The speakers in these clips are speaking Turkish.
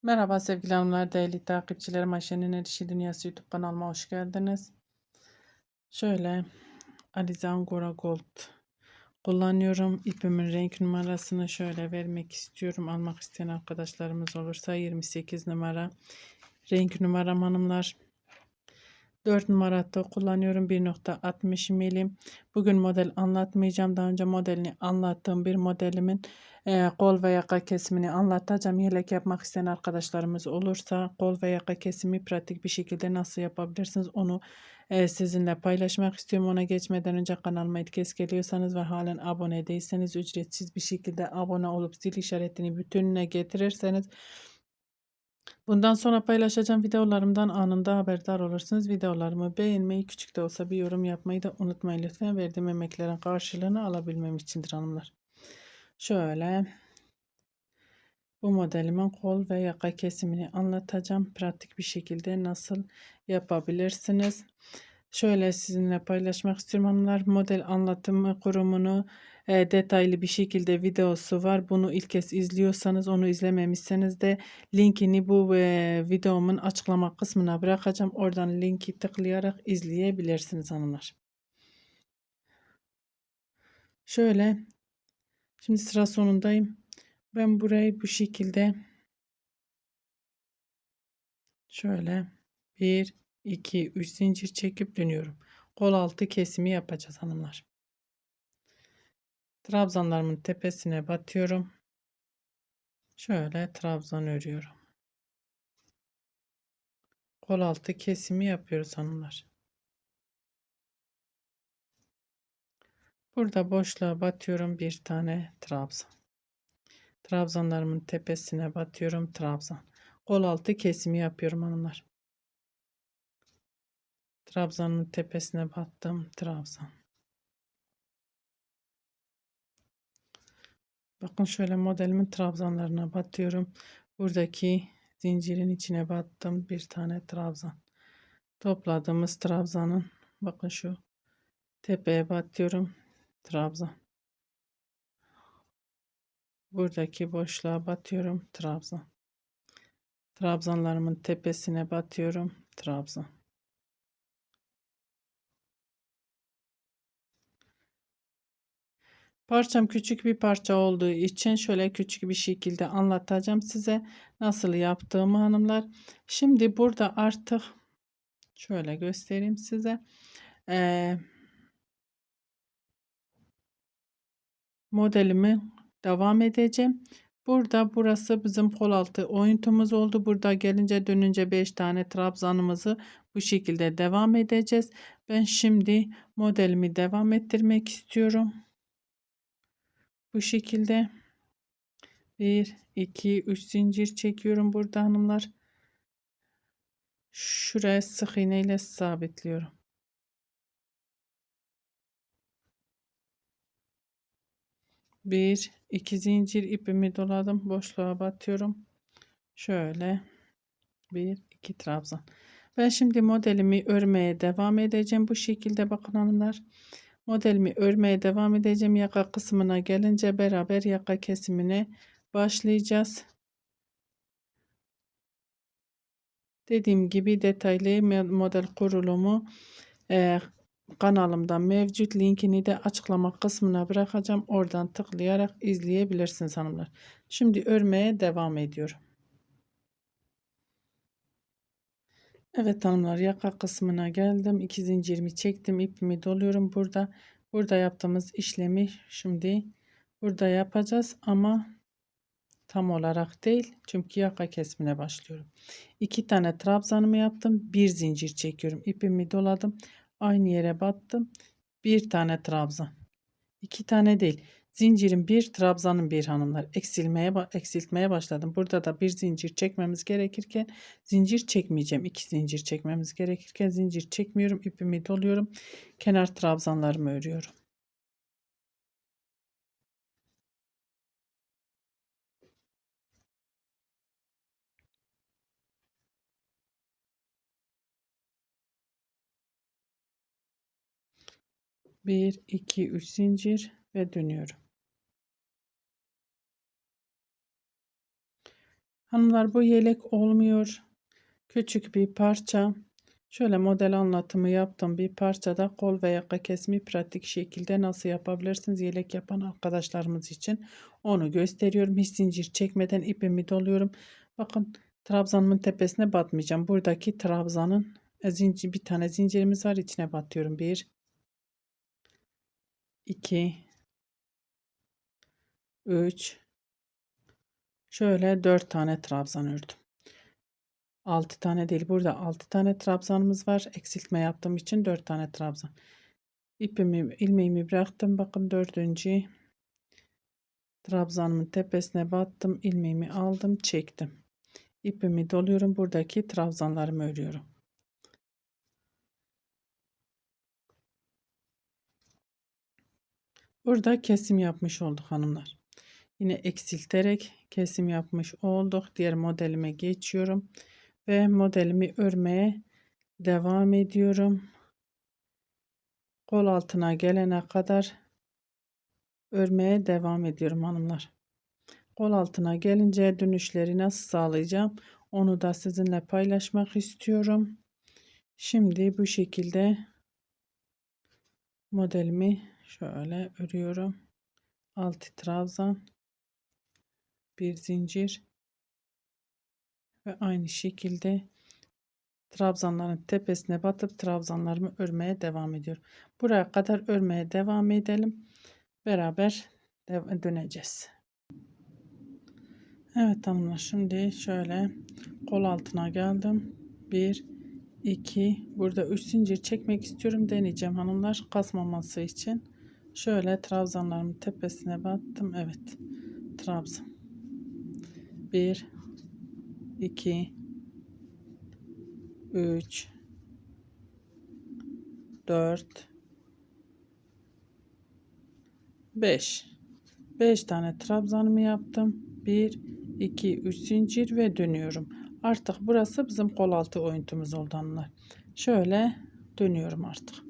Merhaba sevgili hanımlar, değerli takipçilerim. Ayşe'nin El İşi Dünyası YouTube kanalıma hoş geldiniz. Şöyle Alize Angora Gold kullanıyorum. İpimin renk numarasını şöyle vermek istiyorum. Almak isteyen arkadaşlarımız olursa 28 numara renk numaram hanımlar. 4 numarada kullanıyorum. 1.60 milim. Bugün model anlatmayacağım. Daha önce modelini anlattığım bir modelimin kol ve yaka kesimini anlatacağım. Yelek yapmak isteyen arkadaşlarımız olursa kol ve yaka kesimi pratik bir şekilde nasıl yapabilirsiniz onu sizinle paylaşmak istiyorum. Ona geçmeden önce kanalıma ilk kez geliyorsanız ve halen abone değilseniz ücretsiz bir şekilde abone olup zil işaretini bütününe getirirseniz bundan sonra paylaşacağım videolarımdan anında haberdar olursunuz. Videolarımı beğenmeyi, küçük de olsa bir yorum yapmayı da unutmayın lütfen. Verdiğim emeklerin karşılığını alabilmem içindir hanımlar. Şöyle bu modelimin kol ve yaka kesimini anlatacağım. Pratik bir şekilde nasıl yapabilirsiniz? Şöyle sizinle paylaşmak istiyorum hanımlar. Model anlatımı kurumunu detaylı bir şekilde videosu var. Bunu ilk kez izliyorsanız, onu izlememişseniz de linkini bu videomun açıklama kısmına bırakacağım. Oradan linki tıklayarak izleyebilirsiniz hanımlar. Şöyle şimdi sıra sonundayım. Ben burayı bu şekilde şöyle 1 2 3 zincir çekip dönüyorum. Kol altı kesimi yapacağız hanımlar. Trabzanlarımın tepesine batıyorum. Şöyle trabzan örüyorum. Kol altı kesimi yapıyoruz hanımlar. Burada boşluğa batıyorum, bir tane trabzan. Trabzanlarımın tepesine batıyorum, trabzan. Kol altı kesimi yapıyorum hanımlar. Trabzanın tepesine battım, trabzan. Bakın şöyle modelimin trabzanlarına batıyorum. Buradaki zincirin içine battım, bir tane trabzan. Topladığımız trabzanın bakın şu tepeye batıyorum, trabzan. Buradaki boşluğa batıyorum, trabzan. Trabzanlarımın tepesine batıyorum, trabzan. Parçam küçük bir parça olduğu için şöyle küçük bir şekilde anlatacağım size nasıl yaptığımı hanımlar. Şimdi burada artık şöyle göstereyim size. Modelimi devam edeceğim. Burada burası bizim kol altı oyuntumuz oldu. Burada gelince dönünce 5 tane trabzanımızı bu şekilde devam edeceğiz. Ben şimdi modelimi devam ettirmek istiyorum. Bu şekilde 1 2 3 zincir çekiyorum burada hanımlar. Şuraya sık iğne ile sabitliyorum. Bir iki zincir ipimi doladım, boşluğa batıyorum. Şöyle bir iki trabzan. Ben şimdi modelimi örmeye devam edeceğim. Bu şekilde bakın hanımlar. Modelimi örmeye devam edeceğim. Yaka kısmına gelince beraber yaka kesimine başlayacağız. Dediğim gibi detaylı model kurulumu kanalımda mevcut. Linkini de açıklama kısmına bırakacağım. Oradan tıklayarak izleyebilirsiniz hanımlar. Şimdi örmeye devam ediyorum. Evet hanımlar, yaka kısmına geldim. 2 zincirimi çektim, ipimi doluyorum burada yaptığımız işlemi şimdi burada yapacağız ama tam olarak değil, çünkü yaka kesimine başlıyorum. 2 tane trabzanımı yaptım, bir zincir çekiyorum, ipimi doladım, aynı yere battım, bir tane trabzan. 2 tane değil. Zincirin bir, trabzanın bir hanımlar. Eksiltmeye başladım. Burada da bir zincir çekmemiz gerekirken zincir çekmeyeceğim. 2 zincir çekmemiz gerekirken zincir çekmiyorum. İpimi doluyorum. Kenar trabzanlarımı örüyorum. Bir, iki, üç zincir ve dönüyorum. Hanımlar, bu yelek olmuyor. Küçük bir parça. Şöyle model anlatımı yaptım. Bir parçada kol ve yaka kesimi pratik şekilde nasıl yapabilirsiniz yelek yapan arkadaşlarımız için onu gösteriyorum. Hiç zincir çekmeden ipimi doluyorum. Bakın, trabzanımın tepesine batmayacağım. Buradaki trabzanın zincir, bir tane zincirimiz var, içine batıyorum. 1 2 3 şöyle 4 tane trabzan ördüm. 6 tane değil, burada 6 tane trabzanımız var. Eksiltme yaptığım için 4 tane trabzan. İpimi, ilmeğimi bıraktım. Bakın, dördüncü trabzanımın tepesine battım. İlmeğimi aldım, çektim. İpimi doluyorum. Buradaki trabzanlarımı örüyorum. Burada kesim yapmış olduk hanımlar. Yine eksilterek kesim yapmış olduk. Diğer modelime geçiyorum ve modelimi örmeye devam ediyorum. Kol altına gelene kadar örmeye devam ediyorum hanımlar. Kol altına gelince dönüşleri nasıl sağlayacağım onu da sizinle paylaşmak istiyorum. Şimdi bu şekilde modelimi şöyle örüyorum. 6 trabzan, bir zincir ve aynı şekilde trabzanların tepesine batıp trabzanlarımı örmeye devam ediyorum. Buraya kadar örmeye devam edelim. Beraber döneceğiz. Evet hanımlar, şimdi şöyle kol altına geldim. 1 2 burada 3 zincir çekmek istiyorum, deneyeceğim hanımlar, kasmaması için. Şöyle trabzanlarımın tepesine battım. Evet, trabzan 1 2 3 4 5 tane trabzanımı yaptım. 1 2 3 zincir ve dönüyorum. Artık burası bizim kol altı oyuntumuz oldu hanımlar. Şöyle dönüyorum artık.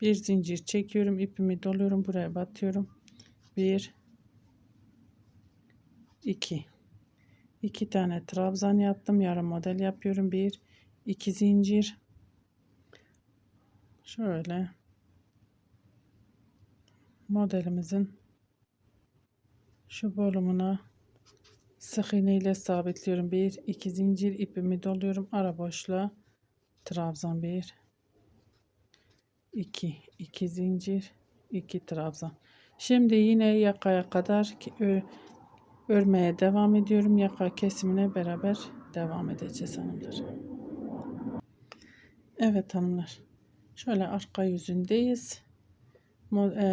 Bir zincir çekiyorum, ipimi doluyorum, buraya batıyorum. 1 2 tane trabzan yaptım, yarım model yapıyorum. 1 2 zincir, şöyle modelimizin şu bölümüne sık iğne ile sabitliyorum. 1 2 zincir, ipimi doluyorum, ara boşluğa trabzan, 1 2 zincir, 2 trabzan. Şimdi yine yakaya kadar örmeye devam ediyorum. Yaka kesimine beraber devam edeceğiz hanımlar. Evet hanımlar, şöyle arka yüzündeyiz.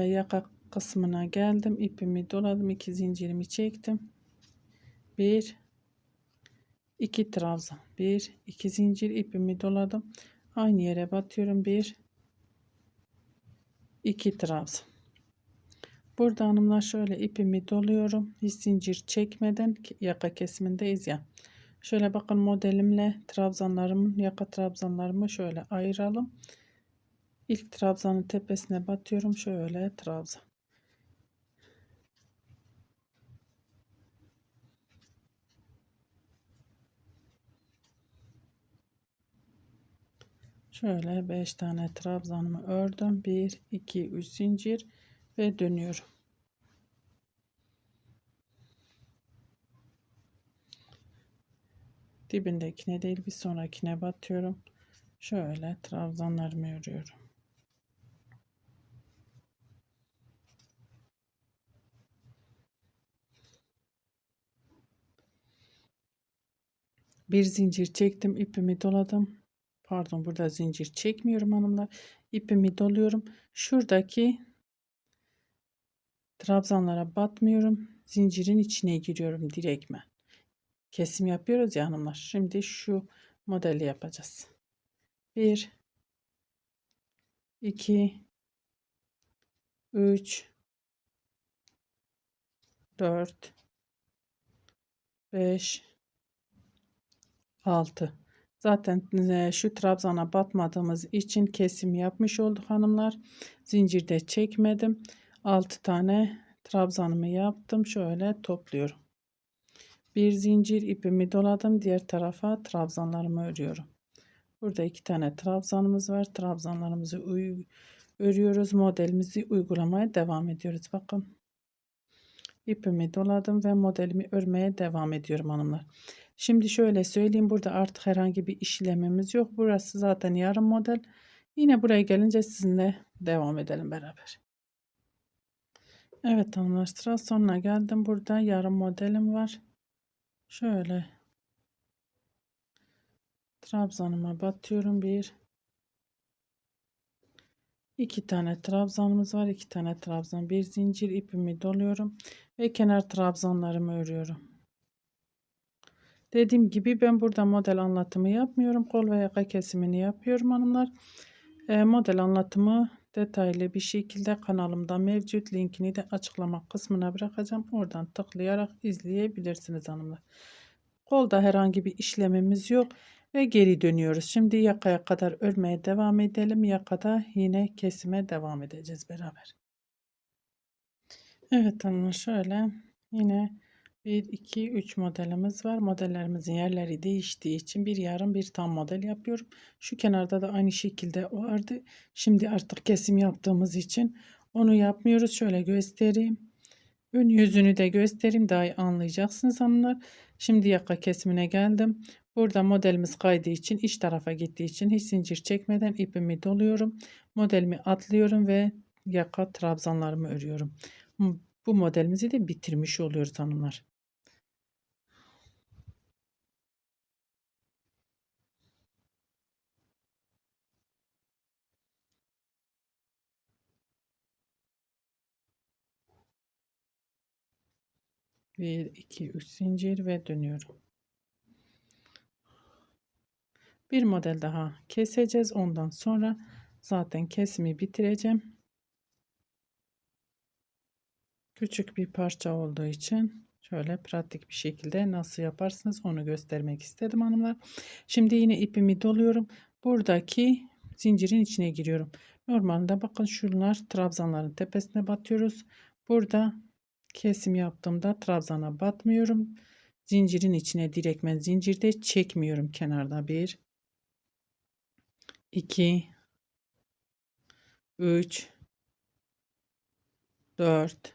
Yaka kısmına geldim, ipimi doladım, 2 zincirimi çektim. 1 2 trabzan, 1 2 zincir, ipimi doladım, aynı yere batıyorum. 1 2 trabzan. Burada hanımlar şöyle ipimi doluyorum, hiç zincir çekmeden, yaka kesimindeyiz ya. Şöyle bakın, modelimle trabzanlarımın, yaka trabzanlarımı şöyle ayıralım. İlk trabzanın tepesine batıyorum, şöyle trabzan. Şöyle 5 tane trabzanımı ördüm. 1 2 3 zincir ve dönüyorum. Dibindekine değil, bir sonrakine batıyorum. Şöyle trabzanlarımı örüyorum. Bir zincir çektim, ipimi doladım. Pardon, burada zincir çekmiyorum hanımlar. İpimi doluyorum. Şuradaki trabzanlara batmıyorum. Zincirin içine giriyorum direktmen. Kesim yapıyoruz ya hanımlar. Şimdi şu modeli yapacağız. 1 2 3 4, 5, 6. Zaten şu trabzana batmadığımız için kesim yapmış olduk hanımlar. Zincirde çekmedim. 6 tane trabzanımı yaptım. Şöyle topluyorum. Bir zincir ipimi doladım. Diğer tarafa trabzanlarımı örüyorum. Burada 2 tane trabzanımız var. Trabzanlarımızı örüyoruz. Modelimizi uygulamaya devam ediyoruz. Bakın. İpimi doladım ve modelimi örmeye devam ediyorum hanımlar. Şimdi şöyle söyleyeyim, burada artık herhangi bir işlemimiz yok. Burası zaten yarım model. Yine buraya gelince sizinle devam edelim beraber. Evet hanımlar, sıra sonuna geldim. Burada yarım modelim var. Şöyle trabzanıma batıyorum. İki tane trabzanımız var. 2 tane trabzan, bir zincir ipimi doluyorum ve kenar trabzanlarımı örüyorum. Dediğim gibi ben burada model anlatımı yapmıyorum. Kol ve yaka kesimini yapıyorum hanımlar. Model anlatımı detaylı bir şekilde kanalımda mevcut. Linkini de açıklama kısmına bırakacağım. Oradan tıklayarak izleyebilirsiniz hanımlar. Kolda herhangi bir işlemimiz yok. Ve geri dönüyoruz. Şimdi yakaya kadar örmeye devam edelim. Yakada yine kesime devam edeceğiz beraber. Evet hanımlar, şöyle yine 1, 2, 3 modelimiz var. Modellerimizin yerleri değiştiği için bir yarım bir tam model yapıyorum. Şu kenarda da aynı şekilde vardı. Şimdi artık kesim yaptığımız için onu yapmıyoruz. Şöyle göstereyim. Ön yüzünü de göstereyim, daha iyi anlayacaksınız hanımlar. Şimdi yaka kesimine geldim. Burada modelimiz kaydığı için, iç tarafa gittiği için hiç zincir çekmeden ipimi doluyorum. Modelimi atlıyorum ve yaka trabzanlarımı örüyorum. Bu modelimizi de bitirmiş oluyoruz hanımlar. Bir, iki, üç zincir ve dönüyorum. Bir model daha keseceğiz. Ondan sonra zaten kesimi bitireceğim. Küçük bir parça olduğu için şöyle pratik bir şekilde nasıl yaparsınız onu göstermek istedim hanımlar. Şimdi yine ipimi doluyorum. Buradaki zincirin içine giriyorum. Normalde bakın şunlar trabzanların tepesine batıyoruz. Burada kesim yaptığımda trabzana batmıyorum. Zincirin içine direktmen zincirde çekmiyorum kenarda. 1, 2, 3, 4,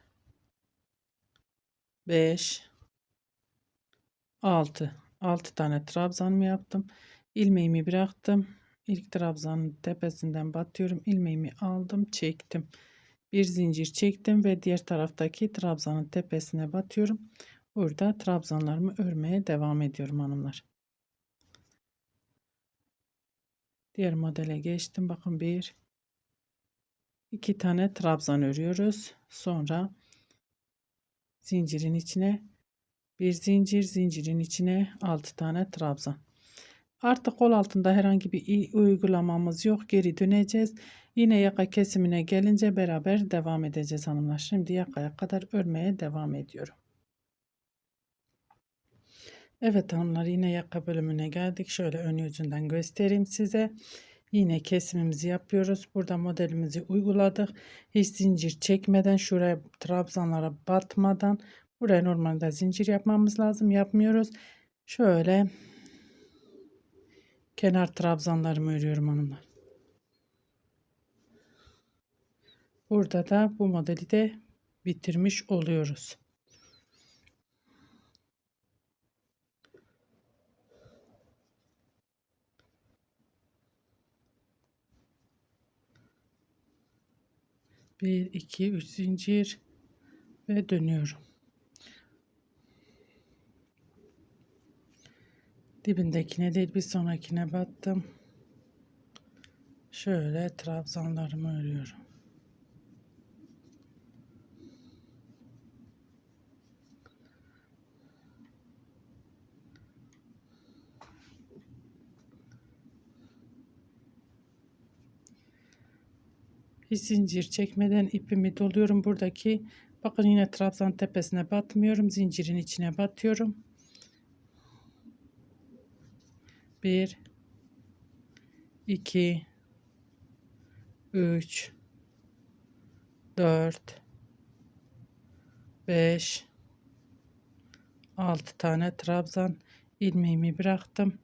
5, 6 tane trabzanımı yaptım. İlmeğimi bıraktım. İlk trabzanın tepesinden batıyorum. İlmeğimi aldım, çektim. Bir zincir çektim ve diğer taraftaki trabzanın tepesine batıyorum. Burada trabzanlarımı örmeye devam ediyorum hanımlar. Diğer modele geçtim. Bakın 1, 2 tane trabzan örüyoruz. Sonra zincirin içine bir zincir, zincirin içine 6 tane trabzan. Artık kol altında herhangi bir uygulamamız yok. Geri döneceğiz. Yine yaka kesimine gelince beraber devam edeceğiz hanımlar. Şimdi yakaya kadar örmeye devam ediyorum. Evet hanımlar, yine yaka bölümüne geldik. Şöyle ön yüzünden göstereyim size. Yine kesimimizi yapıyoruz. Burada modelimizi uyguladık. Hiç zincir çekmeden, şuraya trabzanlara batmadan, buraya normalde zincir yapmamız lazım. Yapmıyoruz. Şöyle kenar trabzanlarımı örüyorum hanımlar. Burada da bu modeli de bitirmiş oluyoruz. Bir, iki, üç zincir ve dönüyorum. Dibindekine değil, bir sonrakine battım. Şöyle trabzanlarımı örüyorum. Bir zincir çekmeden ipimi doluyorum. Buradaki Bakın yine trabzan tepesine batmıyorum. Zincirin içine batıyorum. 1 2 3 4 5 6 tane trabzan ilmeğimi bıraktım.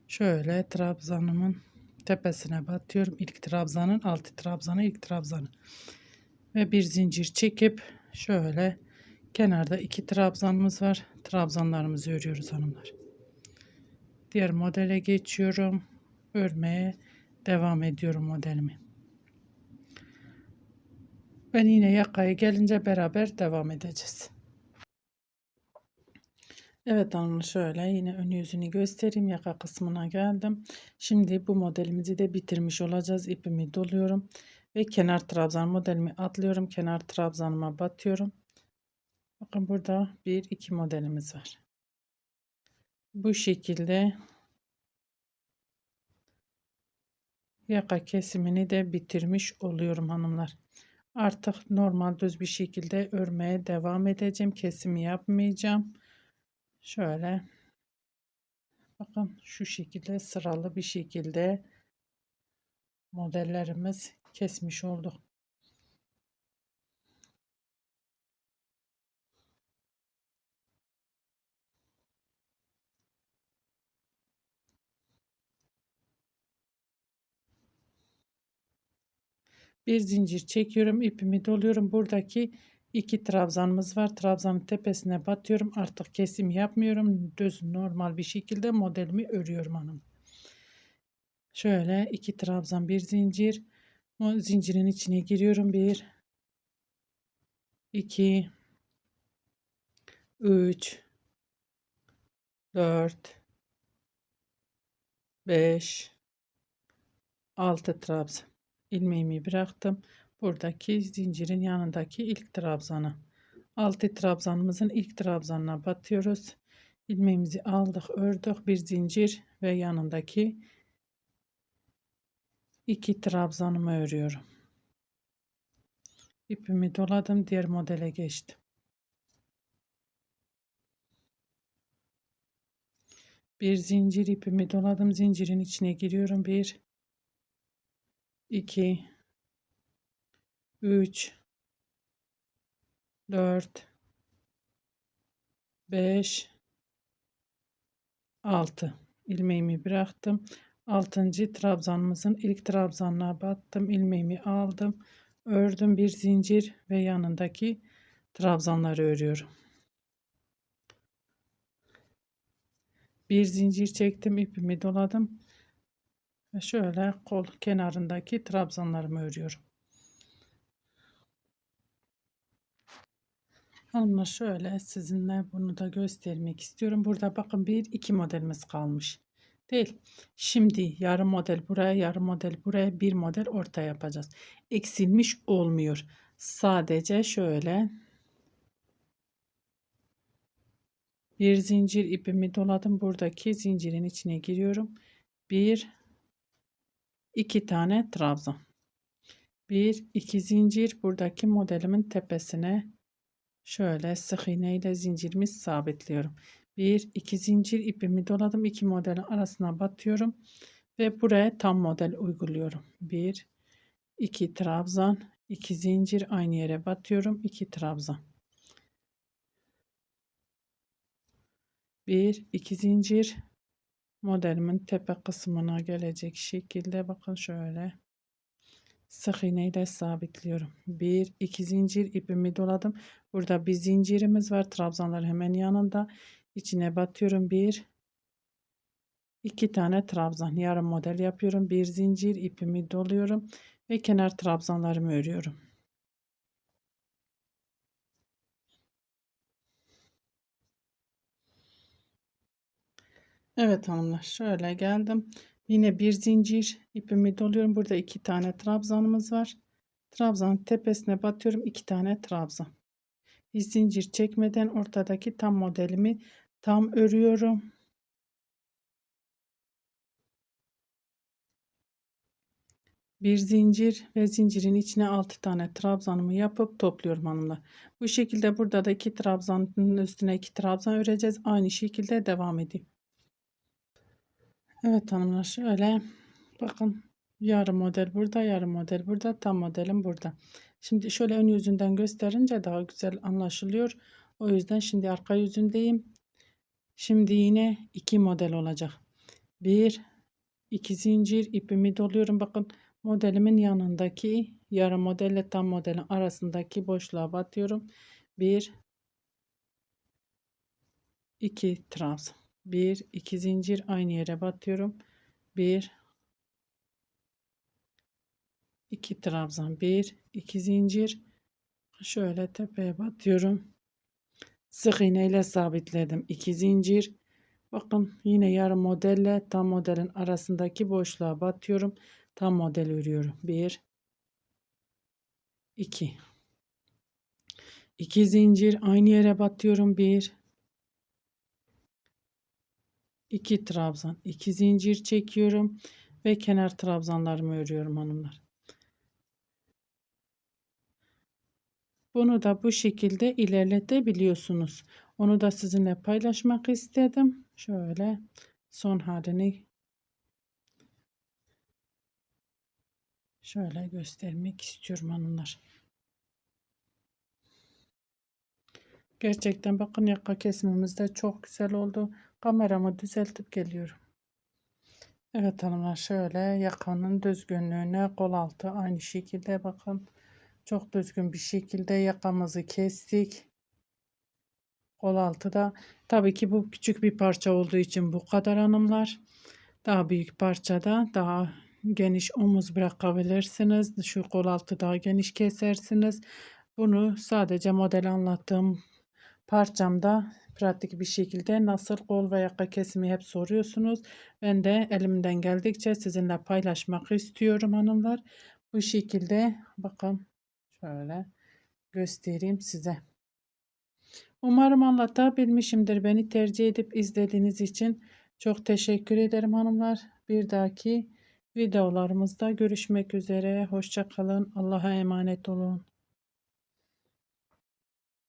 Şöyle trabzanımın tepesine batıyorum. İlk trabzanın altı trabzanı, ilk trabzanı ve bir zincir çekip şöyle kenarda 2 trabzanımız var. Trabzanlarımızı örüyoruz hanımlar. Diğer modele geçiyorum. Örmeye devam ediyorum modelimi. Ben yine yakaya gelince beraber devam edeceğiz. Evet hanımlar, şöyle yine ön yüzünü göstereyim. Yaka kısmına geldim. Şimdi bu modelimizi de bitirmiş olacağız. İpimi doluyorum ve kenar trabzan modelimi atlıyorum. Kenar trabzanıma batıyorum. Bakın burada 1-2 modelimiz var. Bu şekilde yaka kesimini de bitirmiş oluyorum hanımlar. Artık normal düz bir şekilde örmeye devam edeceğim. Kesimi yapmayacağım. Şöyle bakın şu şekilde sıralı bir şekilde modellerimiz kesmiş olduk. Bir zincir çekiyorum, ipimi doluyorum. Buradaki 2 trabzanımız var. Trabzanın tepesine batıyorum. Artık kesim yapmıyorum. Düz normal bir şekilde modelimi örüyorum hanım. Şöyle 2 trabzan, bir zincir. O zincirin içine giriyorum. 1 2 3 4 5 6 trabzan. İlmeğimi bıraktım. Buradaki zincirin yanındaki ilk trabzana. 6 trabzanımızın ilk trabzanına batıyoruz. İlmeğimizi aldık, ördük, bir zincir ve yanındaki 2 trabzanımı örüyorum. İpimi doladım, diğer modele geçtim. Bir zincir, ipimi doladım, zincirin içine giriyorum. 1 2 3 4 5 6 ilmeğimi bıraktım. 6. trabzanımızın ilk trabzanına battım, ilmeğimi aldım, ördüm, bir zincir ve yanındaki trabzanları örüyorum. Bir zincir çektim, ipimi doladım ve şöyle kol kenarındaki trabzanlarımı örüyorum. Hanımlar, şöyle sizinle bunu da göstermek istiyorum. Burada bakın 1-2 modelimiz kalmış. Değil. Şimdi yarım model buraya, yarım model buraya, bir model ortaya yapacağız. Eksilmiş olmuyor. Sadece şöyle bir zincir, ipimi doladım. Buradaki zincirin içine giriyorum. 1-2 tane trabzan. 1-2 zincir buradaki modelimin tepesine şöyle sık iğne ile zincirimi sabitliyorum. 1-2 zincir, ipimi doladım. 2 modelin arasına batıyorum ve buraya tam model uyguluyorum. 1-2 trabzan, 2 zincir, aynı yere batıyorum. 2 trabzan. 1-2 zincir, modelimin tepe kısmına gelecek şekilde bakın şöyle sık iğne ile sabitliyorum. 1-2 zincir, ipimi doladım. Burada bir zincirimiz var. Trabzanlar hemen yanında. İçine batıyorum. 2 tane trabzan. Yarım model yapıyorum. Bir zincir, ipimi doluyorum ve kenar trabzanlarımı örüyorum. Evet hanımlar, şöyle geldim. Yine bir zincir, ipimi doluyorum. Burada 2 tane trabzanımız var. Trabzanın tepesine batıyorum. 2 tane trabzan. Bir zincir çekmeden ortadaki tam modelimi tam örüyorum. Bir zincir ve zincirin içine 6 tane trabzanımı yapıp topluyorum hanımlar. Bu şekilde burada da 2 trabzanın üstüne 2 trabzan öreceğiz. Aynı şekilde devam edeyim. Evet hanımlar, şöyle bakın, yarım model burada, yarım model burada, tam modelim burada. Şimdi şöyle ön yüzünden gösterince daha güzel anlaşılıyor. O yüzden şimdi arka yüzündeyim. Şimdi yine 2 model olacak. 1 2 zincir ipimi doluyorum. Bakın, modelimin yanındaki yarım modelle tam modelin arasındaki boşluğa batıyorum. 1 2 trabzan, 1 2 zincir, aynı yere batıyorum. 1 2 trabzan, 1 2 zincir, şöyle tepeye batıyorum. Sık iğne ile sabitledim. 2 zincir. Bakın, yine yarım modelle tam modelin arasındaki boşluğa batıyorum. Tam model örüyorum. 1 2 2 zincir, aynı yere batıyorum. 1 2 trabzan, 2 zincir çekiyorum ve kenar trabzanlarımı örüyorum hanımlar. Bunu da bu şekilde ilerletebiliyorsunuz. Onu da sizinle paylaşmak istedim. Şöyle son halini şöyle göstermek istiyorum hanımlar. Gerçekten bakın, yaka kesmemiz de çok güzel oldu. Kameramı düzeltip geliyorum. Evet hanımlar, şöyle yakanın düzgünlüğüne, kol altı aynı şekilde bakın. Çok düzgün bir şekilde yakamızı kestik. Kol altı da tabii ki bu küçük bir parça olduğu için bu kadar hanımlar. Daha büyük parçada daha geniş omuz bırakabilirsiniz. Şu kol altı daha geniş kesersiniz. Bunu sadece model anlattığım parçamda pratik bir şekilde nasıl kol ve yaka kesimi hep soruyorsunuz. Ben de elimden geldikçe sizinle paylaşmak istiyorum hanımlar. Bu şekilde bakın, şöyle göstereyim size. Umarım anlatabilmişimdir. Beni tercih edip izlediğiniz için çok teşekkür ederim hanımlar. Bir dahaki videolarımızda görüşmek üzere. Hoşça kalın. Allah'a emanet olun.